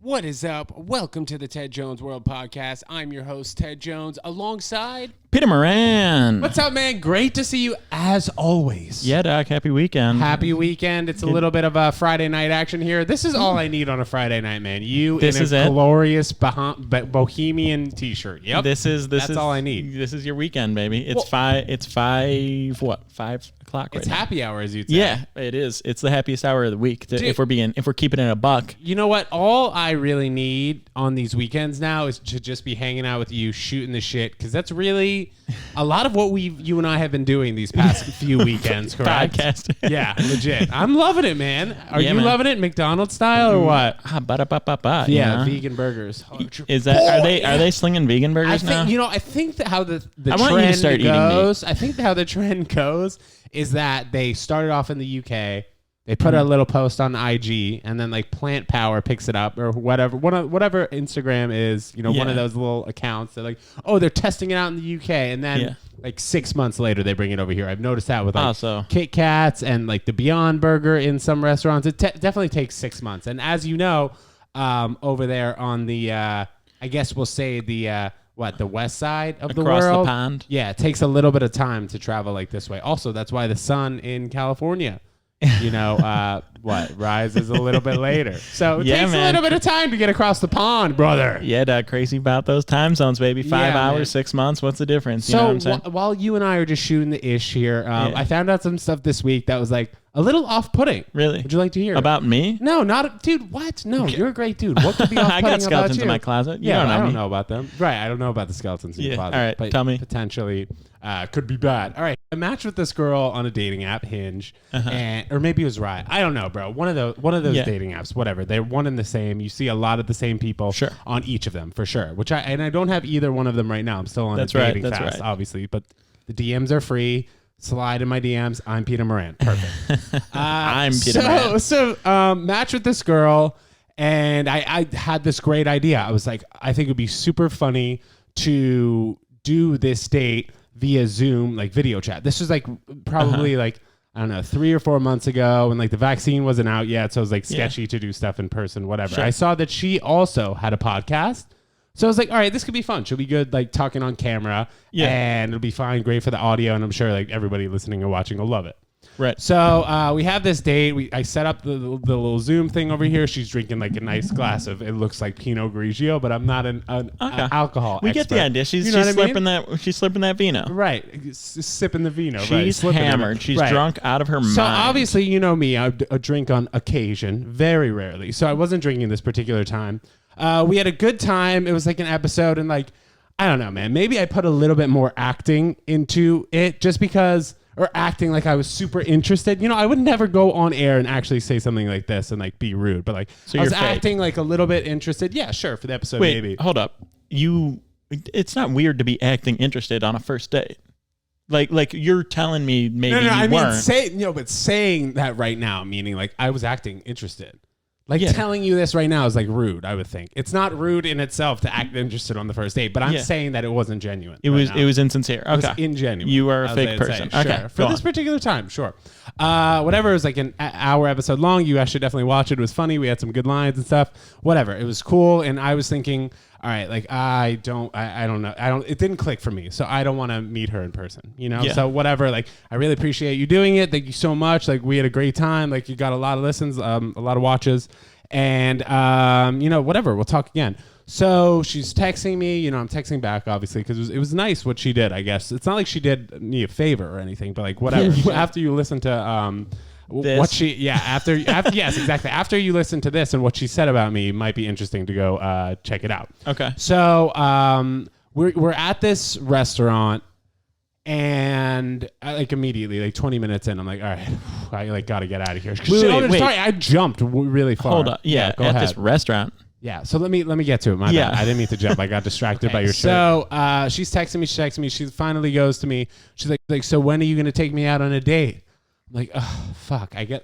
What is up? Welcome to the Ted Jones World Podcast. I'm your host, Ted Jones, alongside Peter Moran. What's up, man? Great to see you as always. Yeah, Doc. Happy weekend. Happy weekend. It's a little bit of a Friday night action here. This is all I need on a Friday night, man. You This in is a it? glorious bohemian t-shirt. Yep. That's all I need. This is your weekend, baby. It's 5 o'clock right It's now. happy hour, as you'd say. Yeah, it is. It's the happiest hour of the week. Dude. If we're keeping it a buck. You know what? All I really need on these weekends now is to just be hanging out with you, shooting the shit, because that's really a lot of what you and I have been doing these past few weekends, correct? Podcast. Yeah, legit. I'm loving it, man. Are you man. loving it McDonald's style or what? Ba-da-ba-ba-ba, Yeah, you know? vegan burgers. Is that are they slinging vegan burgers now? I think that how the I want you to trend start eating meat. goes. I think how the trend goes is that they started off in the UK. They put a little post on IG, and then like Plant Power picks it up or whatever. Whatever Instagram is, one of those little accounts. They're like, oh, they're testing it out in the UK, and then like 6 months later they bring it over here. I've noticed that with like Kit Kats and like the Beyond Burger in some restaurants. It definitely takes 6 months. And as you know, over there on the, I guess we'll say the west side of the world. Across the pond. Yeah, it takes a little bit of time to travel like this way. Also, that's why the sun in California, rises a little bit later. So it takes a little bit of time to get across the pond, brother. Yeah, Doc, crazy about those time zones, baby. 5 hours, man. 6 months. What's the difference? You So know what I'm saying? while you and I are just shooting the ish here, I found out some stuff this week that was like a little off-putting. Really? Would you like to hear About me? No, dude. What? No, you're a great dude. What could be off-putting I got skeletons about you? in my closet. You Yeah, don't know I don't me. know about them. Right, I don't know about the skeletons in your closet. All right, but tell me. Potentially could be bad. All right, I matched with this girl on a dating app, Hinge, or maybe it was Rye. I don't know, bro. One of those dating apps, whatever. They're one and the same. You see a lot of the same people on each of them for sure. I don't have either one of them right now. I'm still on a dating fast, obviously, but the DMs are free. Slide in my DMs. I'm Peter Moran. Perfect. I'm Peter Moran. So match with this girl, and I had this great idea. I was like, I think it would be super funny to do this date via Zoom, like video chat. This was like probably like, I don't know, 3 or 4 months ago, and like the vaccine wasn't out yet, so it was like sketchy to do stuff in person, whatever. Sure. I saw that she also had a podcast. So I was like, all right, this could be fun. She'll be good, like talking on camera, and it'll be fine, great for the audio, and I'm sure like everybody listening and watching will love it. Right. So we have this date. I set up the little Zoom thing over here. She's drinking like a nice glass of, it looks like Pinot Grigio, but I'm not an alcohol We expert. get the idea. She's slurping that vino. Right. Sipping the vino. She's hammered. She's drunk out of her mind. So obviously, you know me, I drink on occasion, very rarely. So I wasn't drinking this particular time. We had a good time. It was like an episode, and like, I don't know, man. Maybe I put a little bit more acting into it just because, or acting like I was super interested. I would never go on air and actually say something like this and like be rude, but like I was acting like a little bit interested. Yeah, sure, for the episode. Wait, maybe. Hold up. It's not weird to be acting interested on a first date. Like you're telling me maybe you I weren't. but saying that right now, meaning like I was acting interested. Like telling you this right now is like rude, I would think. It's not rude in itself to act interested on the first date, but I'm saying that it wasn't genuine. It was insincere. Okay. It was ingenuine. You are a fake person. Sure. Okay. For this particular time, sure. Whatever, it was like an hour episode long. You guys should definitely watch it. It was funny. We had some good lines and stuff. Whatever. It was cool. And I was thinking, all right, like I don't know. It didn't click for me. So I don't want to meet her in person, So whatever, like I really appreciate you doing it. Thank you so much. Like we had a great time. Like you got a lot of listens, a lot of watches. And, whatever, we'll talk again. So she's texting me, I'm texting back, obviously, because it was nice what she did, I guess. It's not like she did me a favor or anything, but like whatever. After you listen to what after yes, exactly. After you listen to this and what she said about me, it might be interesting to go check it out. Okay. So we're at this restaurant. And I, like immediately, like 20 minutes in, I'm like, all right, I like got to get out of here. Wait. Sorry, I jumped really far. Hold up. Yeah, go at ahead. this restaurant. Yeah, so let me get to it. My bad. I didn't mean to jump. I got distracted by your shirt. So she's texting me. She finally goes to me. She's like, so when are you going to take me out on a date? I'm like, oh, fuck. I got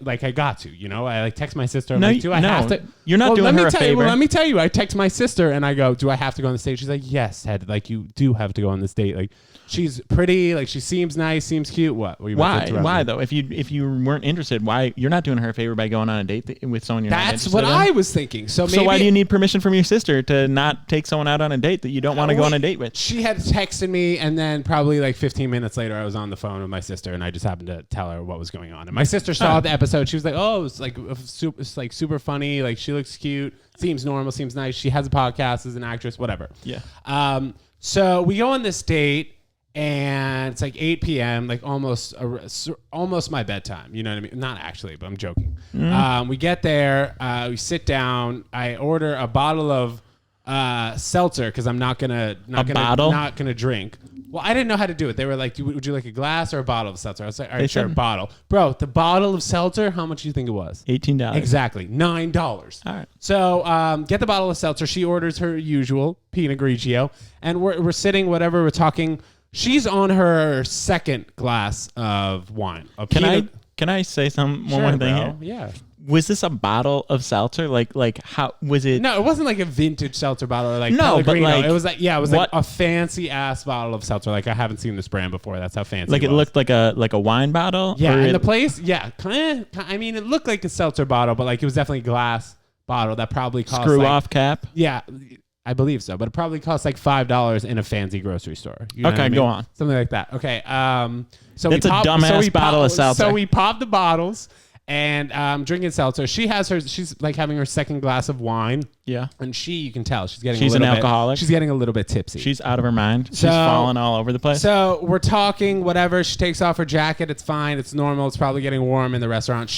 to, I like text my sister. I'm No, like, do I have to? You're not doing her a favor. Let me tell you. I text my sister and I go, do I have to go on this date? She's like, yes, Ted. Like, you do have to go on this date. Like, she's pretty. Like, she seems nice, seems cute. What? Why though? If you weren't interested, why you're not doing her a favor by going on a date with someone you're not interested in? That's what I was thinking. So why do you need permission from your sister to not take someone out on a date that you don't want to go on a date with? She had texted me, and then probably like 15 minutes later, I was on the phone with my sister, and I just happened to tell her what was going on. And my sister saw the episode. She was like, "Oh, it's like super funny. Like, she looks cute, seems normal, seems nice. She has a podcast, is an actress, whatever." Yeah. So we go on this date, and it's like 8 p.m., like almost my bedtime. You know what I mean? Not actually, but I'm joking. We get there, we sit down. I order a bottle of seltzer because I'm not gonna drink. Well, I didn't know how to do it. They were like, would you like a glass or a bottle of seltzer? I was like, all right, sure, bottle. Bro, the bottle of seltzer, how much do you think it was? $18. Exactly, $9. All right. So get the bottle of seltzer. She orders her usual Pinot Grigio, and we're sitting, whatever, we're talking. She's on her second glass of wine. Can I say one more thing here? Yeah. Was this a bottle of seltzer? Like how was it? No, it wasn't like a vintage seltzer bottle or like no, Pellegrino. But like, it was like like a fancy ass bottle of seltzer. Like, I haven't seen this brand before. That's how fancy. Like, it looked like a wine bottle. Yeah, in the place. Yeah, I mean, it looked like a seltzer bottle, but like it was definitely a glass bottle that probably cost screw off cap. Yeah. I believe so, but it probably costs like $5 in a fancy grocery store. You know okay, go on. Something like that. Okay. So it's a dumbass bottle of seltzer. So we pop the bottles and drinking seltzer. She's like having her second glass of wine. Yeah. And you can tell she's an alcoholic. She's getting a little bit tipsy. She's out of her mind. She's falling all over the place. So we're talking, whatever. She takes off her jacket. It's fine. It's normal. It's probably getting warm in the restaurant.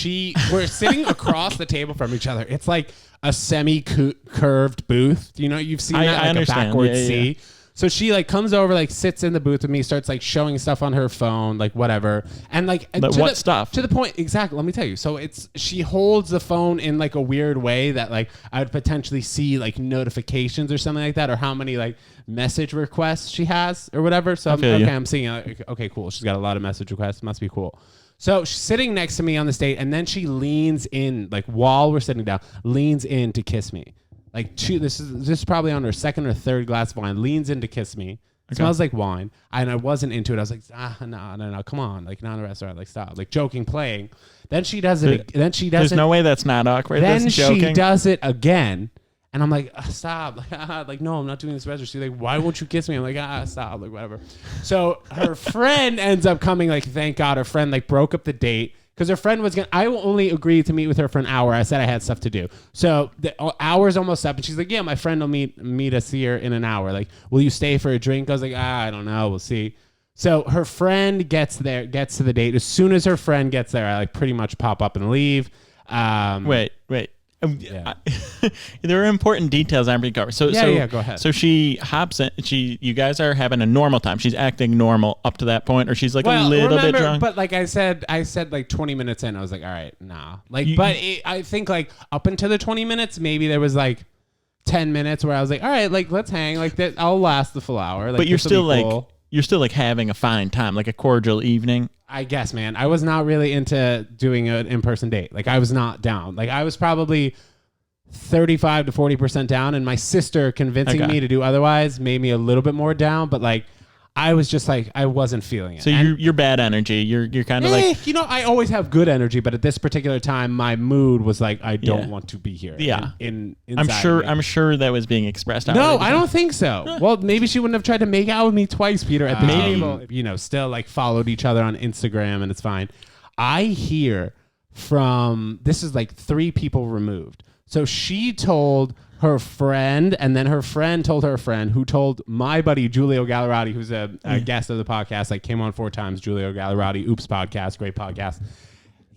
We're sitting across the table from each other. It's like a semi-curved booth. You've seen that, like, I understand. A backwards C. Yeah. So she like comes over, like sits in the booth with me, starts like showing stuff on her phone, like whatever. And like stuff? To the point, exactly. Let me tell you. So she holds the phone in like a weird way that like I would potentially see like notifications or something like that, or how many like message requests she has or whatever. So I'm seeing okay, cool. She's got a lot of message requests. Must be cool. So she's sitting next to me on this date, and then she leans in, like while we're sitting down, leans in to kiss me. Like, this is probably on her second or third glass of wine. Leans in to kiss me. Okay. Smells like wine. And I wasn't into it. I was like, no, come on. Like, not in a restaurant. Like, stop. Like, joking, playing. Then she does it. There's no way that's not awkward. Then that's joking. She does it again. And I'm like, stop. Like, no, I'm not doing this restaurant. She's like, why won't you kiss me? I'm like, stop. Like, whatever. So her friend ends up coming. Like, thank God her friend like broke up the date. Because her friend was I only agreed to meet with her for an hour. I said I had stuff to do. So the hour's almost up. And she's like, yeah, my friend will meet us here in an hour. Like, will you stay for a drink? I was like, I don't know. We'll see. So her friend gets to the date. As soon as her friend gets there, I like pretty much pop up and leave. Wait. Yeah. There are important details I'm going to cover. So go ahead. So she hops in. You guys are having a normal time. She's acting normal up to that point, or she's like a little bit drunk. But like I said like 20 minutes in, I was like, all right, nah. Like, I think like up until the 20 minutes, maybe there was like 10 minutes where I was like, all right, like let's hang. Like that, I'll last the full hour. Like, but you're still like having a fine time, like a cordial evening. I guess, man. I was not really into doing an in-person date. Like, I was not down. Like, I was probably 35 to 40% down, and my sister convincing me to do otherwise made me a little bit more down. But like, I was just like, I wasn't feeling it. So you're bad energy. You're kind of like, I always have good energy, but at this particular time, my mood was like, I don't want to be here. Yeah. I'm sure that was being expressed. No, I don't think so. Well, maybe she wouldn't have tried to make out with me twice, Peter, at the table. Still like followed each other on Instagram, and it's fine. I hear from, this is like 3 people removed. So she told her friend, and then her friend told her friend, who told my buddy Giulio Gallerati, who's a guest of the podcast, like came on 4 times. Giulio Gallerati, Oops Podcast, great podcast.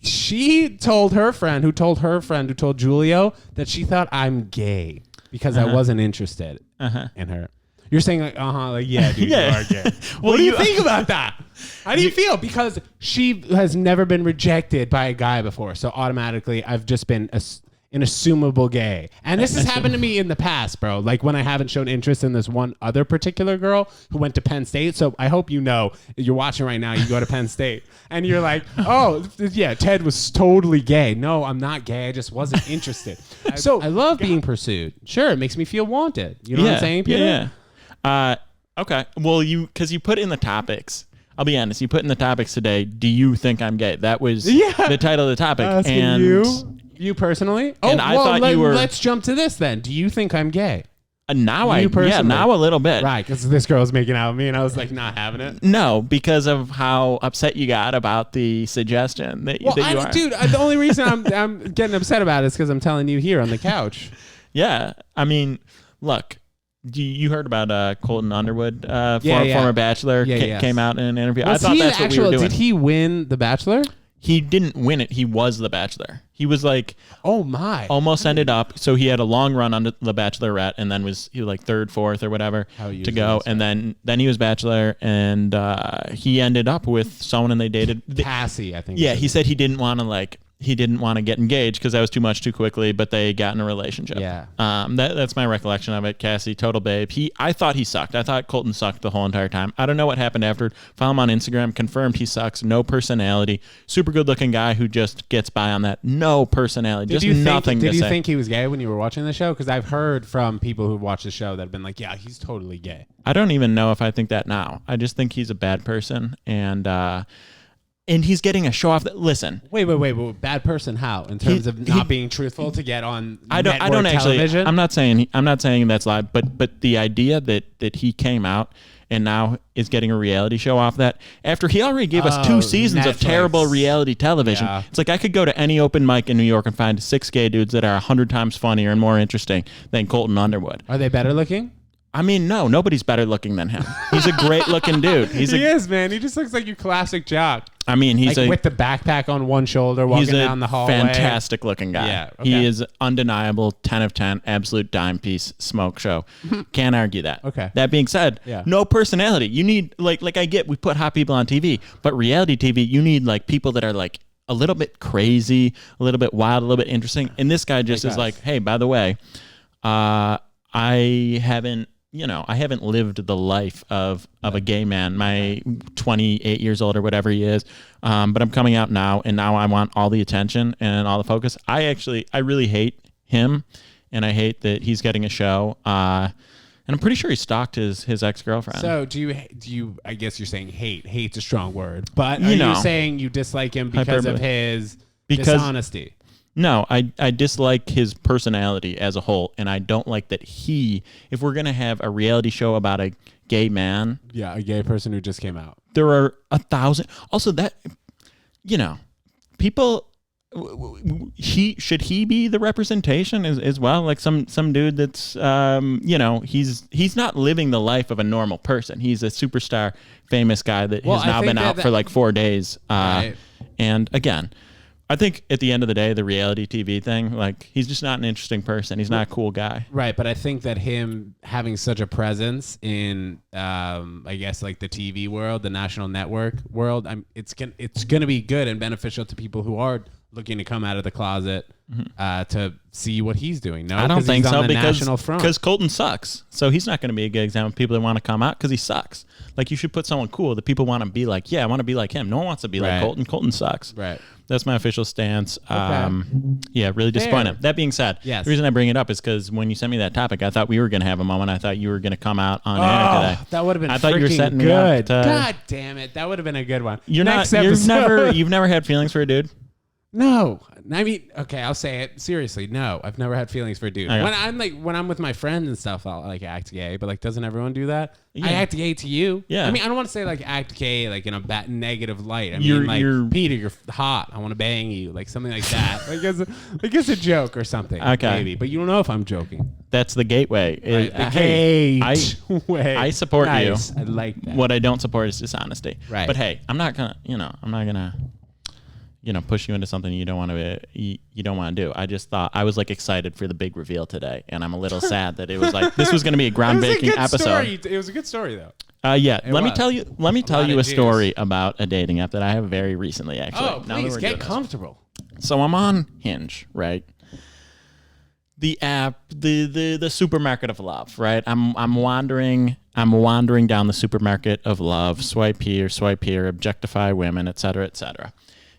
She told her friend, who told her friend, who told Giulio, that she thought I'm gay because I wasn't interested in her. You're saying like, like, yeah, dude, you are gay. What do you think about that? How do you feel? Because she has never been rejected by a guy before, so automatically I've just been an assumable gay. And this has happened to me in the past, bro. Like when I haven't shown interest in this one other particular girl who went to Penn State. So I hope you know, you're watching right now, you go to Penn State and you're like, oh, yeah, Ted was totally gay. No, I'm not gay. I just wasn't interested. So I love being pursued. Sure, it makes me feel wanted. You know what I'm saying, Peter? Yeah. Okay. Well, because you put in the topics. I'll be honest. You put in the topics today. Do you think I'm gay? That was the title of the topic. And you personally? And I thought you were. Let's jump to this then. Do you think I'm gay? Now a little bit. Right, because this girl was making out with me and I was like not having it. No, because of how upset you got about the suggestion that you are. Dude, the only reason I'm getting upset about it is because I'm telling you here on the couch. Yeah, I mean, look. You heard about Colton Underwood, former Bachelor, came out in an interview. I thought that's what we were doing. Did he win The Bachelor? He didn't win it. He was The Bachelor. He was like, oh my, almost ended up. So he had a long run on The Bachelorette, and then he was like third, fourth, or whatever to go, and then he was Bachelor, and he ended up with someone, and they dated Cassie, I think. Yeah, he said he didn't want to get engaged because that was too much too quickly, but they got in a relationship. Yeah. That's my recollection of it. Cassie, total babe. I thought he sucked. I thought Colton sucked the whole entire time. I don't know what happened after. Follow him on Instagram. Confirmed he sucks. No personality. Super good looking guy who just gets by on that. No personality. Did you think he was gay when you were watching the show? Because I've heard from people who watch the show that have been like, yeah, he's totally gay. I don't even know if I think that now. I just think he's a bad person, and he's getting a show off. Listen. Wait. Bad person? How? In terms of not being truthful to get on network television? I'm not saying that's live, but the idea that he came out and now is getting a reality show off that after he already gave us 2 seasons of terrible reality television. Yeah. It's like I could go to any open mic in New York and find 6 gay dudes that are 100 times funnier and more interesting than Colton Underwood. Are they better looking? I mean, no, nobody's better looking than him. He's a great looking dude. He is, man. He just looks like your classic jock. I mean, he's with the backpack on one shoulder walking down the hallway. Fantastic looking guy. Yeah, okay. He is undeniable, 10 of 10, absolute dime piece smoke show. Can't argue that. Okay. That being said, no personality. You need, like I get, we put hot people on TV, but reality TV, you need like people that are like a little bit crazy, a little bit wild, a little bit interesting. And this guy just is like, hey, by the way, I haven't lived the life of a gay man, my 28 years old or whatever he is. But I'm coming out now, and now I want all the attention and all the focus. I really hate him, and I hate that he's getting a show. And I'm pretty sure he stalked his ex-girlfriend. So do you, I guess you're saying hate. Hate's a strong word. But are you saying you dislike him because of his dishonesty? No, I dislike his personality as a whole, and I don't like that if we're going to have a reality show about a gay man. Yeah, a gay person who just came out. There are 1,000. Also, that, people, should he be the representation as well? Like some dude that's, he's not living the life of a normal person. He's a superstar, famous guy that has now been out for like 4 days. Right. And again, I think at the end of the day, the reality TV thing, like, he's just not an interesting person. He's not a cool guy. Right, but I think that him having such a presence in, I guess, like the TV world, the national network world, it's gonna be good and beneficial to people who are looking to come out of the closet to see what he's doing. No, I don't think so, because Colton sucks. So he's not going to be a good example of people that want to come out because he sucks. Like, you should put someone cool that people want to be like. Yeah, I want to be like him. No one wants to be like Colton. Colton sucks. Right. That's my official stance. Yeah, really disappointed. That being said, the reason I bring it up is because when you sent me that topic, I thought we were going to have a moment. I thought you were going to come out on air today. That would have been I thought you were setting good. Me up God damn it. That would have been a good one. You've never had feelings for a dude? No, I mean, okay, I'll say it seriously. No, I've never had feelings for a dude. Okay. When I'm with my friends and stuff, I'll like act gay. But like, doesn't everyone do that? Yeah. I act gay to you. Yeah. I mean, I don't want to say like act gay like in a negative light. I mean, Peter, you're hot. I want to bang you, like something like that. like it's a joke or something. Okay. Maybe, but you don't know if I'm joking. That's the gateway. Right, the gateway. I support you. I like that. What I don't support is dishonesty. Right. But hey, I'm not gonna push you into something you don't want to do. I just thought I was like excited for the big reveal today, and I'm a little sad that it was like this was going to be a groundbreaking episode. It was a good story though. Let me tell you a story about a dating app that I have very recently actually. Oh, please get comfortable. So I'm on Hinge, right? the app, the supermarket of love, right? I'm wandering down the supermarket of love, swipe here, objectify women, et cetera, et cetera.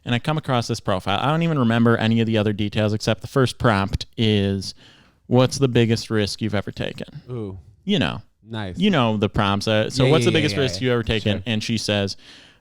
And I come across this profile. I don't even remember any of the other details except the first prompt is, what's the biggest risk you've ever taken? Ooh. You know. Nice. You know the prompts. What's the biggest risk you've ever taken? Sure. And she says,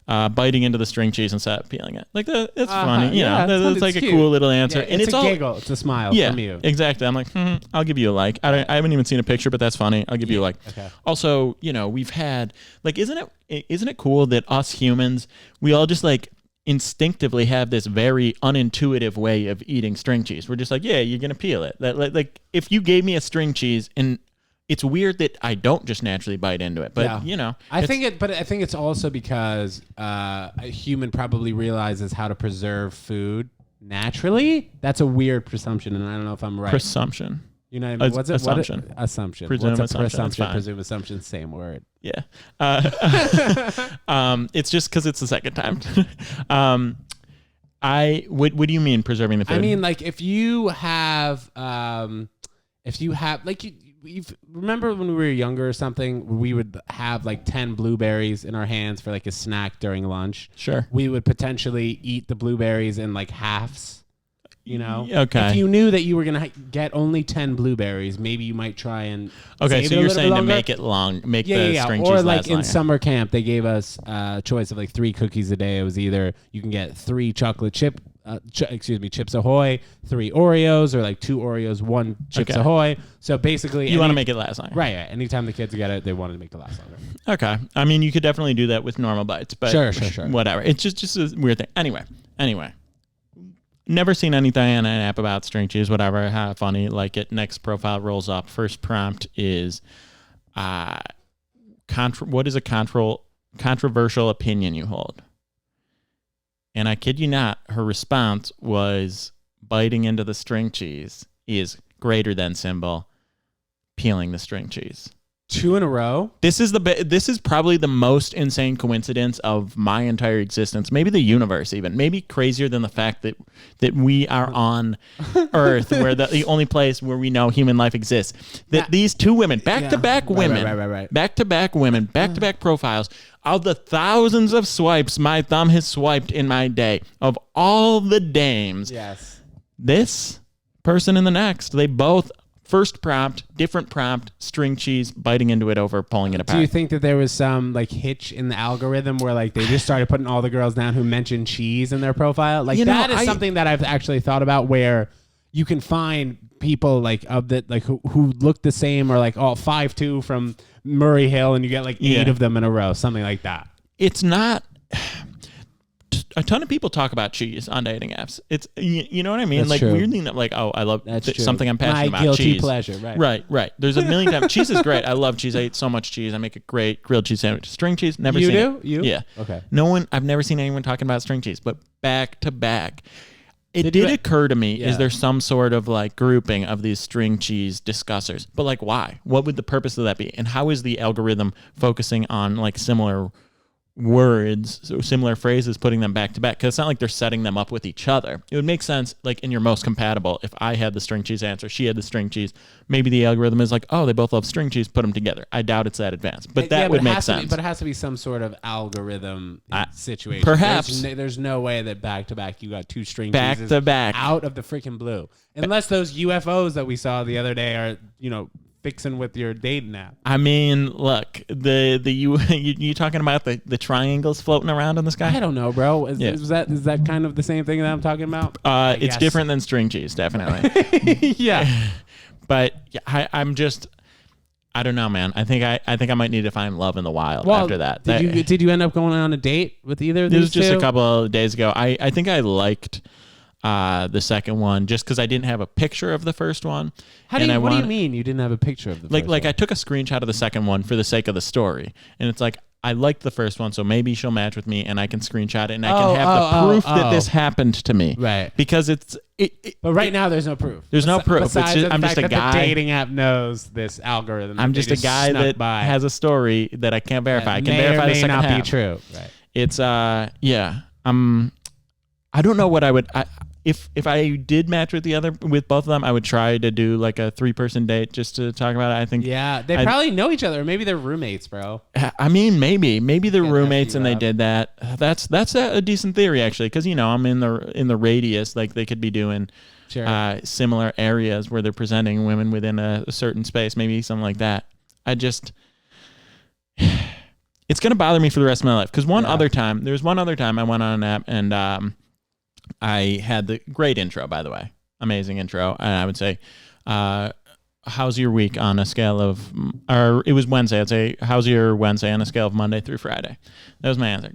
biting into the string cheese instead of peeling it. Like, it's funny. You know, it's it's like cute. a cool little answer. Yeah, and it's a all, giggle. It's a smile from you. Exactly. I'm like, I'll give you a like. I haven't even seen a picture, but that's funny. I'll give you a like. Okay. Also, you know, we've had, like, isn't it cool that us humans, we all just like instinctively have this very unintuitive way of eating string cheese. We're just like, yeah, you're gonna peel it. Like if you gave me a string cheese, and it's weird that I don't just naturally bite into it, but you know, I think it's also because a human probably realizes how to preserve food naturally. That's a weird presumption, and I don't know if I'm right. Presumption. You know what I mean? What's it? Assumption. Assumption. Presume What's a assumption. presumption? Presume assumption. Same word. Yeah. It's just because it's the second time. What do you mean preserving the food? I mean, like if you have like you've remember when we were younger or something, we would have like 10 blueberries in our hands for like a snack during lunch. Sure. We would potentially eat the blueberries in like halves. You know, okay. If you knew that you were gonna get only 10 blueberries, maybe you might try and okay. save So it a you're little saying bit to longer. make it long, make the string or cheese like last in longer. summer camp, they gave us a choice of like 3 cookies a day. It was either you can get 3 chocolate chip, Chips Ahoy, 3 Oreos, or like 2 Oreos, 1 Chips Ahoy. So basically, you want to make it last longer, right? Anytime the kids get it, they wanted to make it last longer. Okay. I mean, you could definitely do that with normal bites, but sure. Whatever. It's just a weird thing. Anyway. Never seen anything on an app about string cheese, whatever. How funny, like it. Next profile rolls up. First prompt is, what is a controversial opinion you hold? And I kid you not, her response was, biting into the string cheese is greater than symbol, peeling the string cheese. 2 in a row. This is probably the most insane coincidence of my entire existence, maybe the universe, even maybe crazier than the fact that we are on Earth, where the only place where we know human life exists. That these 2 women, back-to-back women, back-to-back women, back-to-back profiles, of the thousands of swipes my thumb has swiped in my day, of all the dames, yes, this person and the next, they both. First prompt, different prompt, string cheese, biting into it over, pulling it apart. Do you think that there was some like hitch in the algorithm where like they just started putting all the girls down who mentioned cheese in their profile? Like that is something that I've actually thought about, where you can find people like of that like who look the same, or like all 5'2" from Murray Hill, and you get like 8 of them in a row, something like that. It's not. A ton of people talk about cheese on dating apps. It's you know what I mean. That's like true. weirdly, like I love something I'm passionate about. My guilty cheese. pleasure. Right. There's a million times. Cheese is great. I love cheese. I eat so much cheese. I make a great grilled cheese sandwich. String cheese, never seen it. You do? Yeah. Okay. I've never seen anyone talking about string cheese, but back to back. It did occur to me, is there some sort of like grouping of these string cheese discussers? But like, why? What would the purpose of that be? And how is the algorithm focusing on like similar words, so similar phrases, putting them back to back? Because it's not like they're setting them up with each other. It would make sense, like in your most compatible, if I had the string cheese answer, she had the string cheese, maybe the algorithm is like, oh, they both love string cheese, put them together. I doubt it's that advanced, but that would make sense. But it has to be some sort of algorithm situation. Perhaps. There's no way that back to back you got 2 string back cheeses to back out of the freaking blue, unless those UFOs that we saw the other day are fixing with your dating app. I mean, look, you talking about the triangles floating around in the sky? I don't know, bro. Is that kind of the same thing that I'm talking about? It's different than string cheese, definitely. Yeah. But I'm just, I don't know, man. I think I might need to find love in the wild after that. Did you end up going on a date with either of these two? This was just a couple of days ago. I think I liked the second one just because I didn't have a picture of the first one. What do you mean you didn't have a picture of the first one? Like I took a screenshot of the second one for the sake of the story, and it's like, I liked the first one, so maybe she'll match with me, and I can screenshot it, and I can have the proof that this happened to me. Right. Because but right now, there's no proof. There's no proof. I'm just a guy. The dating app knows this algorithm. I'm just a guy that has a story that I can't verify. I can verify the second half. Be true. Right. It's I don't know what I would. if I did match with both of them, I would try to do like a 3-person date just to talk about it. I think. Yeah, they probably know each other. Or maybe they're roommates, bro. I mean, maybe they're roommates and they did that. That's a decent theory actually, because I'm in the radius. Like they could be doing similar areas where they're presenting women within a certain space. Maybe something like that. It's gonna bother me for the rest of my life because there was one other time I went on an app and I had the great intro, by the way, amazing intro, and I would say, how's your week on a scale of, or it was Wednesday. I'd say, how's your Wednesday on a scale of Monday through Friday? That was my answer.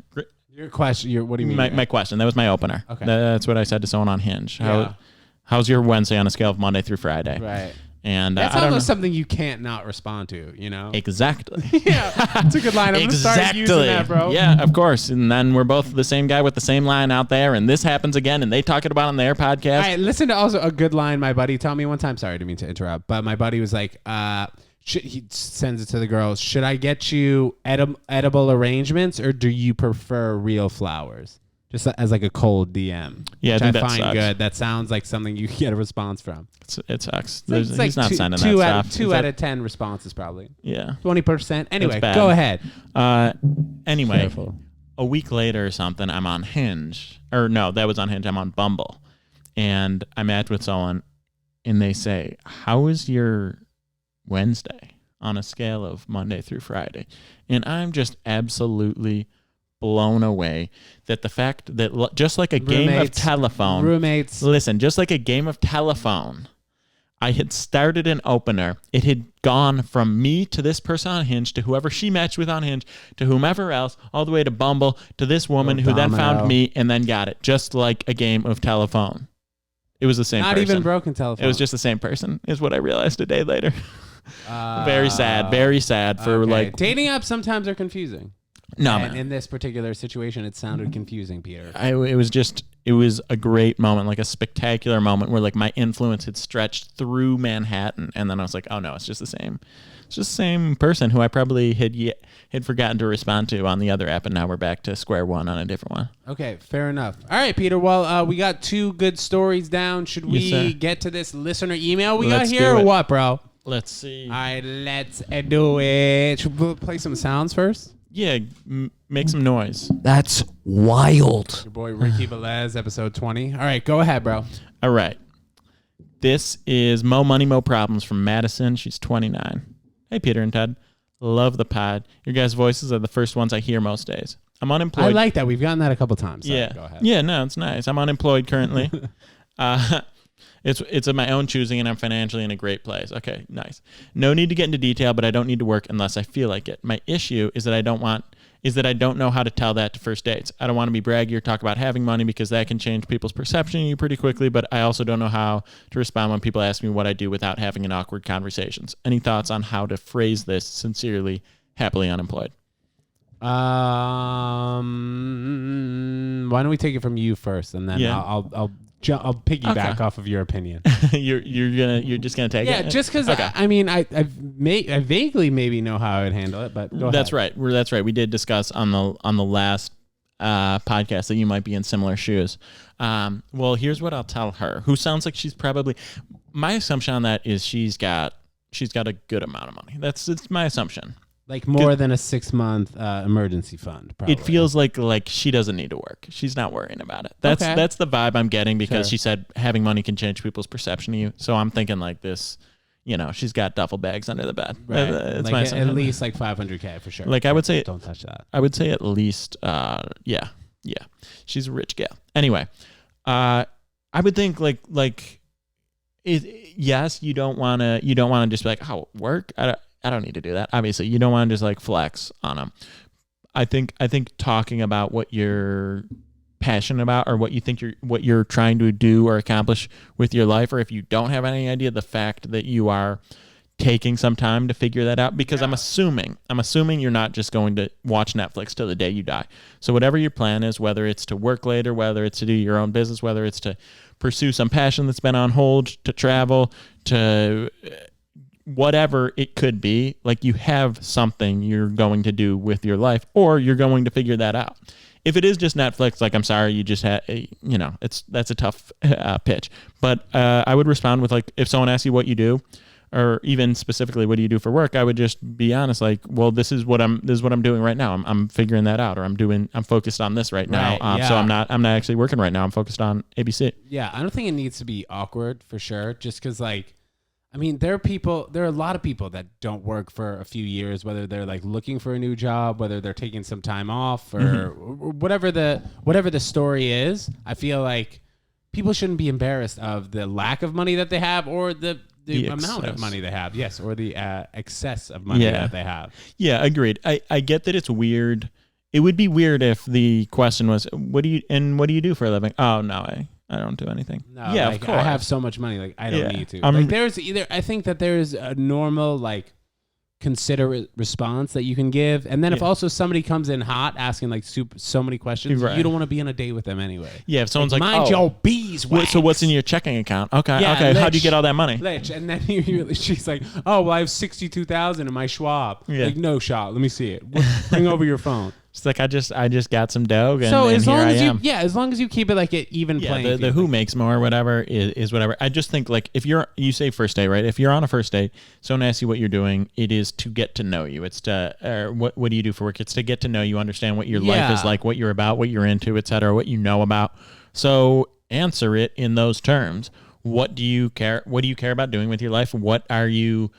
Your question. What do you mean? My question. That was my opener. Okay. That's what I said to someone on Hinge. How's your Wednesday on a scale of Monday through Friday? Right. And that's almost something you can't not respond to, Exactly. Yeah, it's a good line. I'm gonna start using that, bro. Yeah, of course. And then we're both the same guy with the same line out there, and this happens again, and they talk it about on their podcast. All right, listen to also a good line my buddy told me one time. Sorry, I didn't mean to interrupt, but my buddy was like, he sends it to the girls. Should I get you edible arrangements, or do you prefer real flowers? Just as like a cold DM. Yeah, which I think I that find sucks. Good. That sounds like something you get a response from. It sucks. It's like he's not sending that stuff. 2 out of 10 responses probably. Yeah. 20%. Anyway, go ahead. Anyway, Careful. A week later or something, I'm on Hinge. Or no, that was on Hinge. I'm on Bumble. And I match with someone, and they say, how is your Wednesday on a scale of Monday through Friday? And I'm just absolutely blown away that the fact that just like a game of telephone, just like a game of telephone, I had started an opener. It had gone from me to this person on Hinge to whoever she matched with on Hinge to whomever else, all the way to Bumble to this woman who then found me and then got it, just like a game of telephone. It was the same person. Not even broken telephone. It was just the same person, is what I realized a day later. Very sad for like... Dating apps sometimes are confusing. No, and man. In this particular situation, it sounded confusing, Peter. It was a great moment, like a spectacular moment where like my influence had stretched through Manhattan, and then I was like, oh no, it's just the same person who I probably had forgotten to respond to on the other app, and now we're back to square one on a different one. Okay, fair enough. All right, Peter. Well, we got 2 good stories down. Should we get to this listener email got here, or what, bro? Let's see. All right, let's do it. Should we play some sounds first? Yeah, make some noise. That's wild. Your boy Ricky Velez, episode 20. All right, go ahead, bro. All right. This is Mo Money, Mo Problems from Madison. She's 29. Hey, Peter and Ted. Love the pod. Your guys' voices are the first ones I hear most days. I'm unemployed. I like that. We've gotten that a couple times. Sorry, yeah. Go ahead. Yeah, no, it's nice. I'm unemployed currently. It's of my own choosing, and I'm financially in a great place. Okay, nice. No need to get into detail, but I don't need to work unless I feel like it. My issue is that I don't know how to tell that to first dates. I don't want to be braggy or talk about having money because that can change people's perception of you pretty quickly, but I also don't know how to respond when people ask me what I do without having an awkward conversations. Any thoughts on how to phrase this? Sincerely, happily unemployed. Why don't we take it from you first, and then I'll piggyback off of your opinion. You're just gonna take it. Yeah, just because I vaguely maybe know how I would handle it, but go ahead. That's right. That's right. We did discuss on the last podcast that you might be in similar shoes. Well, here's what I'll tell her. Who sounds like she's probably. My assumption on that is she's got a good amount of money. It's my assumption. Like more than a 6-month emergency fund. Probably. It feels like she doesn't need to work. She's not worrying about it. That's the vibe I'm getting because she said having money can change people's perception of you. So I'm thinking like this, she's got duffel bags under the bed. Right. It's like at least like $500K for sure. Like I would say, don't touch that. I would say at least, yeah. She's a rich gal. Anyway, I would think yes, you don't want to just be like, oh, work. I don't need to do that. Obviously, you don't want to just like flex on them. I think talking about what you're passionate about or what you're trying to do or accomplish with your life, or if you don't have any idea, the fact that you are taking some time to figure that out, because I'm assuming you're not just going to watch Netflix till the day you die. So whatever your plan is, whether it's to work later, whether it's to do your own business, whether it's to pursue some passion that's been on hold, to travel, to whatever it could be, like you have something you're going to do with your life, or you're going to figure that out. If it is just Netflix, like, I'm sorry, you just had, that's a tough pitch. But I would respond with, like, if someone asks you what you do, or even specifically what do you do for work, I would just be honest, like, well, this is what I'm doing right now. I'm figuring that out, or I'm focused on this right now. Right, So I'm not actually working right now. I'm focused on ABC. Yeah, I don't think it needs to be awkward for sure. Just because, like, I mean, there are a lot of people that don't work for a few years, whether they're like looking for a new job, whether they're taking some time off, or whatever the story is. I feel like people shouldn't be embarrassed of the lack of money that they have, or the amount of money they have. Yes, or the excess of money that they have. Yeah, agreed. I get that it's weird. It would be weird if the question was, what do you do for a living? Oh, no, I don't do anything. No, yeah, like, of course. I have so much money, like I don't need to. Like, I think that there's a normal, like, considerate response that you can give, and then if also somebody comes in hot asking like so many questions, you don't want to be on a date with them anyway. Yeah, if someone's like, mind your beeswax. So what's in your checking account? Okay, yeah, okay. How'd you get all that money? And then she's like, oh, well, I have $62,000 in my Schwab. Yeah. Like, no shot. Let me see it. Bring over your phone. It's like I just got some dough, and, so as and long here as as long as you keep it like an even playing field. The who makes more, whatever is whatever. I just think, like, if you say first date, right? If you're on a first date, someone asks you what you're doing, it is to get to know you. It's to what do you do for work? It's to get to know you, understand what your life is like, what you're about, what you're into, etc., what you know about. So answer it in those terms. What do you care? What do you care about doing with your life? What are you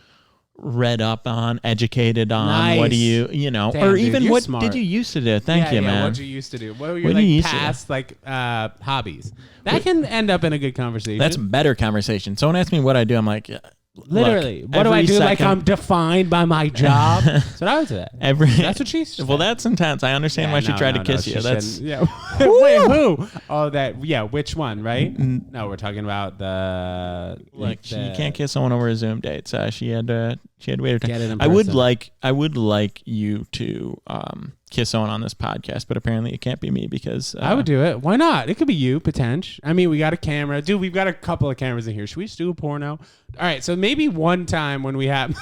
read up on, educated on? Nice. What do you Damn, or dude, what you're smart. did you used to do? Thank you, man. What you used to do? What were your past hobbies? That can end up in a good conversation. That's better conversation. Someone asks me what I do. I'm like, literally, look, what do I do? Second, like, I'm defined by my job. That's what I would say. That's what she's. Well, that's intense. I understand why she tried to kiss you. That's wait, who? Oh, that. Yeah, which one? Right? No, we're talking about you can't kiss someone over a Zoom date. So she had to wait her time. Get it in I would person. like you to kiss someone on this podcast, but apparently it can't be me because I would do it. Why not? It could be you, potential. I mean, we got a camera, dude. We've got a couple of cameras in here. Should we just do a porno? All right, so maybe one time when we have.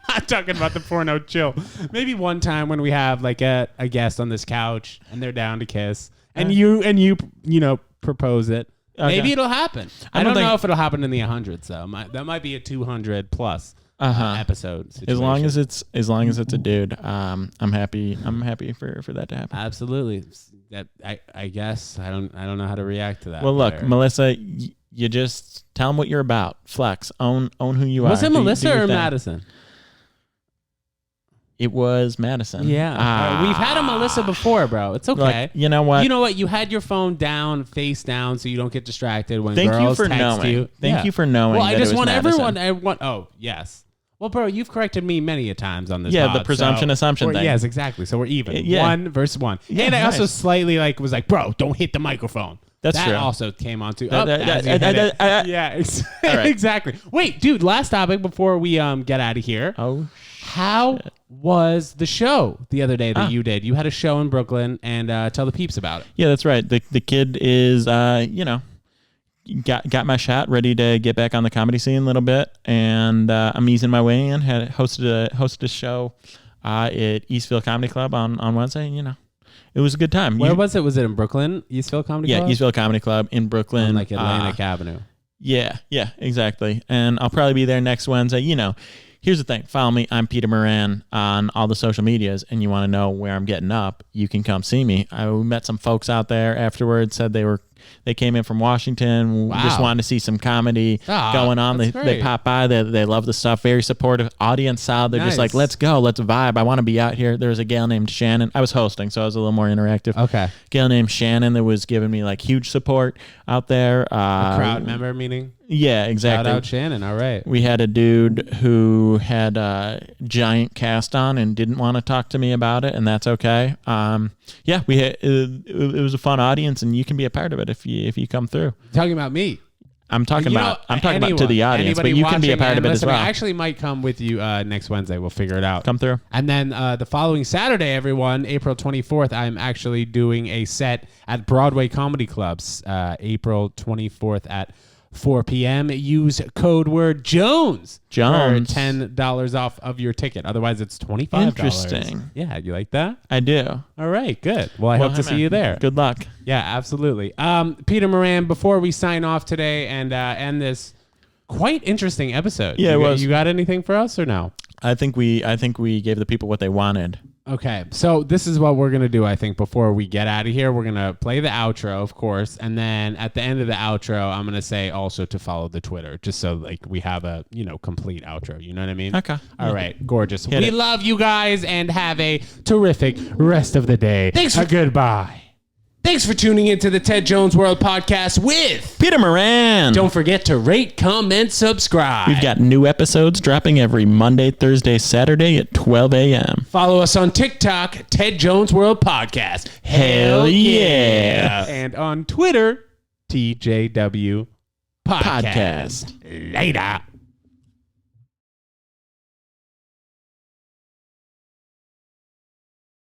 I'm talking about the porno, chill. Maybe one time when we have like a guest on this couch and they're down to kiss, and you propose it. Okay. Maybe it'll happen. I don't know if it'll happen in the 100s though. That might be a 200 plus episode situation. As long as it's a dude, I'm happy. I'm happy for that to happen. Absolutely. That I guess I don't know how to react to that. Well, look, Melissa, you just tell them what you're about. Flex. Own who you are. Was it Melissa or Madison? It was Madison. Yeah. We've had a Melissa before, bro. It's okay. Like, you know what? You know what? You had your phone down, face down, so you don't get distracted when Thank girls you for text knowing. you. Thank you for knowing. Well, I that just it was want Madison. everyone. Oh, yes. Well, bro, you've corrected me many a times on this. Yeah, pod, the presumption assumption thing. Yes, exactly. So we're even. Yeah. 1 versus 1. Yeah, and I also nice. slightly was like, bro, don't hit the microphone. That's that true. also came on too. Yeah, exactly. Wait, dude. Last topic before we get out of here. Oh, how was the show the other day that you did? You had a show in Brooklyn, and tell the peeps about it. Yeah, that's right. The kid is got my shot, ready to get back on the comedy scene a little bit, and I'm easing my way in. Had hosted a show at Eastville Comedy Club on Wednesday. And, it was a good time. Where was it? Was it in Brooklyn? Eastville Comedy Club? Yeah, Eastville Comedy Club in Brooklyn. On like Atlantic Avenue. Yeah, exactly. And I'll probably be there next Wednesday. Here's the thing. Follow me. I'm Peter Moran on all the social medias, and you want to know where I'm getting up, you can come see me. I met some folks out there afterwards, said they came in from Washington, just wanted to see some comedy going on. They pop by. They love the stuff. Very supportive audience style. They're just like, let's go. Let's vibe. I want to be out here. There was a gal named Shannon. I was hosting, so I was a little more interactive. Okay. Gal named Shannon that was giving me like huge support out there. A crowd member meaning? Yeah, exactly. Shout out Shannon. All right. We had a dude who had a giant cast on and didn't want to talk to me about it, and that's okay. Yeah, we had, it was a fun audience, and you can be a part of it if you come through. Talking about me. I'm talking about to the audience, but you can be a part of it as well. I actually might come with you next Wednesday. We'll figure it out. Come through. And then the following Saturday, everyone, April 24th, I'm actually doing a set at Broadway Comedy Clubs. April 24th at 4 p.m. Use code word Jones for Jones. $10 off of your ticket. Otherwise, it's $25. Interesting. Yeah, you like that? I do. All right, good. Well, I hope to see you there. Good luck. Yeah, absolutely. Peter Moran, before we sign off today and end this quite interesting episode. Yeah, it was. You got anything for us or no? I think we gave the people what they wanted. Okay, so this is what we're going to do, I think, before we get out of here. We're going to play the outro, of course, and then at the end of the outro, I'm going to say also to follow the Twitter, just so like we have a, complete outro. You know what I mean? Okay. All right, gorgeous. Hit We it. love you guys and have a terrific rest of the day. Thanks for goodbye. Thanks for tuning into the Ted Jones World Podcast with Peter Moran. Don't forget to rate, comment, subscribe. We've got new episodes dropping every Monday, Thursday, Saturday at 12 a.m. Follow us on TikTok, Ted Jones World Podcast. Hell yeah. And on Twitter, TJW Podcast. Later.